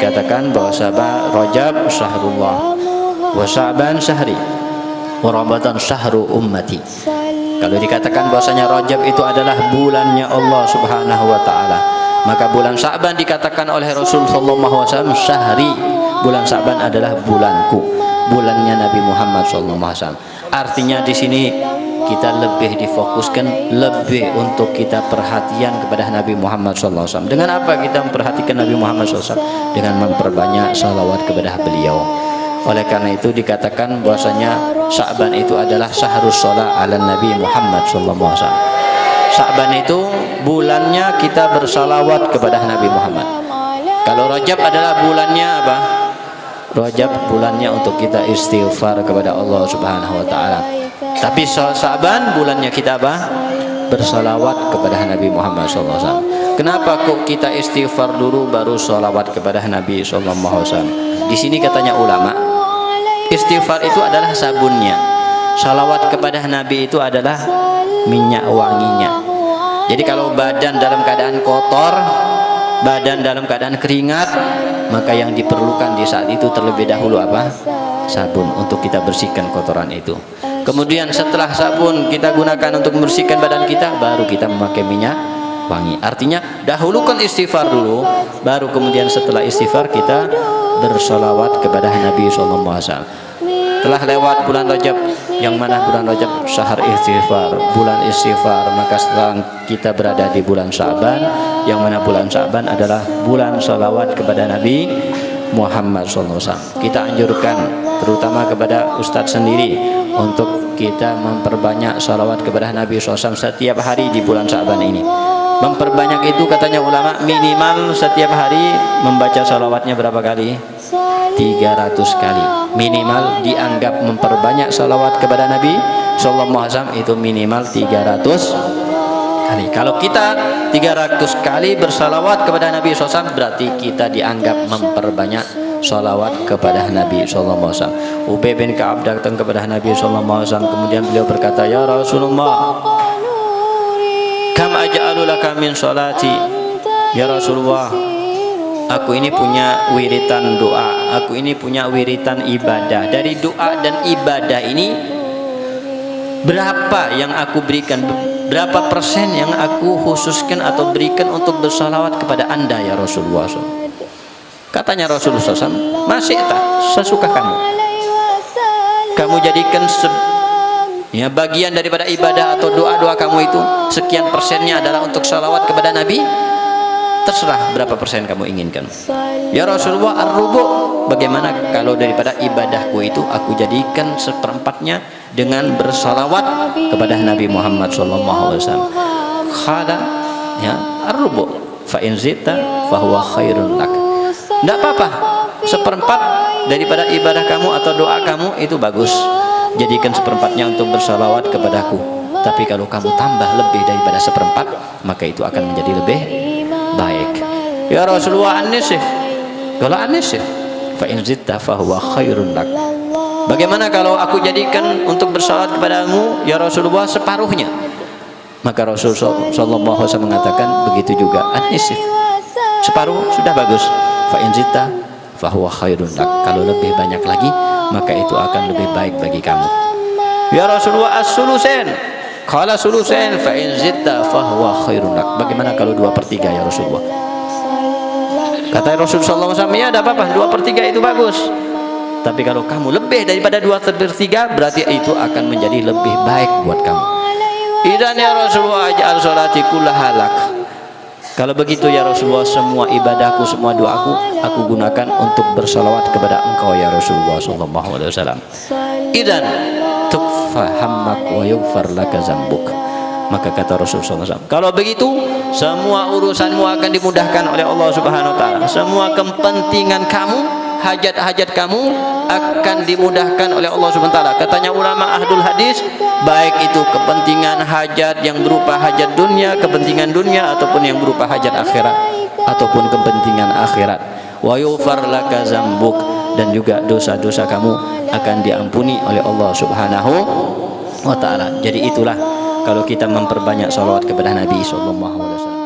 dikatakan bahwa Rajab syahrullah wa Sya'ban syahri wa Ramadan syahru ummati. Kalau dikatakan bahwasanya Rajab itu adalah bulannya Allah Subhanahu wa taala, maka bulan Sya'ban dikatakan oleh Rasul sallallahu alaihi wasallam syahri. Bulan Sya'ban adalah bulanku, bulannya Nabi Muhammad sallallahu alaihi wasallam. Artinya di sini kita lebih difokuskan, lebih untuk kita perhatian kepada Nabi Muhammad sallallahu alaihi wasallam. Dengan apa kita memperhatikan Nabi Muhammad sallallahu alaihi wasallam? Dengan memperbanyak salawat kepada beliau. Oleh karena itu dikatakan bahwasanya Sya'ban itu adalah syahrus shalah ala Nabi Muhammad sallallahu alaihi wasallam. Sya'ban itu bulannya kita bersalawat kepada Nabi Muhammad. Kalau Rajab adalah bulannya apa? Rajab bulannya untuk kita istighfar kepada Allah Subhanahu wa taala. Tapi Sya'ban bulannya kita apa? Bersalawat kepada Nabi Muhammad sallallahu alaihi wasallam. Kenapa kok kita istighfar dulu baru salawat kepada Nabi sallallahu alaihi wasallam? Di sini katanya ulama, istighfar itu adalah sabunnya. Salawat kepada Nabi itu adalah minyak wanginya. Jadi kalau badan dalam keadaan kotor, badan dalam keadaan keringat, maka yang diperlukan di saat itu terlebih dahulu apa? Sabun untuk kita bersihkan kotoran itu. Kemudian setelah sabun kita gunakan untuk membersihkan badan kita, baru kita memakai minyak wangi. Artinya dahulukan istighfar dulu, baru kemudian setelah istighfar kita bersolawat kepada Nabi sallallahu alaihi wasallam. Telah lewat bulan Rajab, yang mana bulan Rajab syahr istighfar, bulan istighfar, maka sekarang kita berada di bulan Sya'ban, yang mana bulan Sya'ban adalah bulan salawat kepada Nabi Muhammad sallallahu alaihi wasallam. Kita anjurkan terutama kepada ustadz sendiri untuk kita memperbanyak salawat kepada Nabi sallallahu alaihi wasallam setiap hari di bulan Sya'ban ini. Memperbanyak itu katanya ulama minimal setiap hari membaca salawatnya berapa kali? 300 kali. Minimal dianggap memperbanyak salawat kepada Nabi sallallahu alaihi wasallam itu minimal 300 kali. Kalau kita 300 kali bersalawat kepada Nabi sallallahu alaihi wasallam berarti kita dianggap memperbanyak salawat kepada Nabi sallallahu alaihi wasallam. Ubay bin Ka'ab datang kepada Nabi sallallahu alaihi wasallam, kemudian beliau berkata, "Ya Rasulullah, kam aj'alu laka min salati?" Ya Rasulullah, aku ini punya wiritan doa, aku ini punya wiritan ibadah. Dari doa dan ibadah ini berapa yang aku berikan, berapa persen yang aku khususkan atau berikan untuk bersalawat kepada Anda ya Rasulullah? Katanya Rasulullah SAW, masih tak sesuka kamu. Kamu jadikan ya bagian daripada ibadah atau doa-doa kamu itu sekian persennya adalah untuk salawat kepada Nabi. Terserah berapa persen kamu inginkan. Ya Rasulullah, ar-rubu', bagaimana kalau daripada ibadahku itu aku jadikan seperempatnya dengan bersalawat kepada Nabi Muhammad sallallahu alaihi wasallam. Khala ya ar-rubu' fa in zidta fa huwa khairun lak. Enggak apa-apa, seperempat daripada ibadah kamu atau doa kamu itu bagus. Jadikan seperempatnya untuk bersalawat kepadaku. Tapi kalau kamu tambah lebih daripada seperempat, maka itu akan menjadi lebih baik. Ya Rasulullah, an-nisf. Kalau an-nisf fa in zidta fa huwa khairun lak. Bagaimana kalau aku jadikan untuk bersalawat kepadamu ya Rasulullah separuhnya? Maka Rasulullah sallallahu alaihi wasallam mengatakan begitu juga, an-nisf. Separuh sudah bagus. Fa in zidta fa huwa khairun lak. Kalau lebih banyak lagi, maka itu akan lebih baik bagi kamu. Ya Rasulullah, as-sulusain. Qala sulusain fa in zidta fa huwa khairun lak. Bagaimana kalau 2/3 ya Rasulullah? Kata Rasulullah sallallahu alaihi wasallam, ya ada apa-apa, 2/3 itu bagus. Tapi kalau kamu lebih daripada 2/3 berarti itu akan menjadi lebih baik buat kamu. Idan ya Rasulullah aj'al salati kullaha lak. Kalau begitu ya Rasulullah, semua ibadahku, semua doaku aku gunakan untuk bersalawat kepada engkau ya Rasulullah sallallahu alaihi wasallam. Idan tukfa hammak wa yughfar laka zambuk. Maka kata Rasulullah sallallahu alaihi wasallam, kalau begitu semua urusanmu akan dimudahkan oleh Allah Subhanahu wa taala. Semua kepentingan kamu, hajat-hajat kamu akan dimudahkan oleh Allah Subhanahu wa taala. Katanya ulama ahlul hadis, baik itu kepentingan hajat yang berupa hajat dunia, kepentingan dunia, ataupun yang berupa hajat akhirat, ataupun kepentingan akhirat. Wa yughfar laka zambuk, dan juga dosa-dosa kamu akan diampuni oleh Allah Subhanahu wa taala. Jadi itulah kalau kita memperbanyak salawat kepada Nabi sallallahu alaihi wasallam.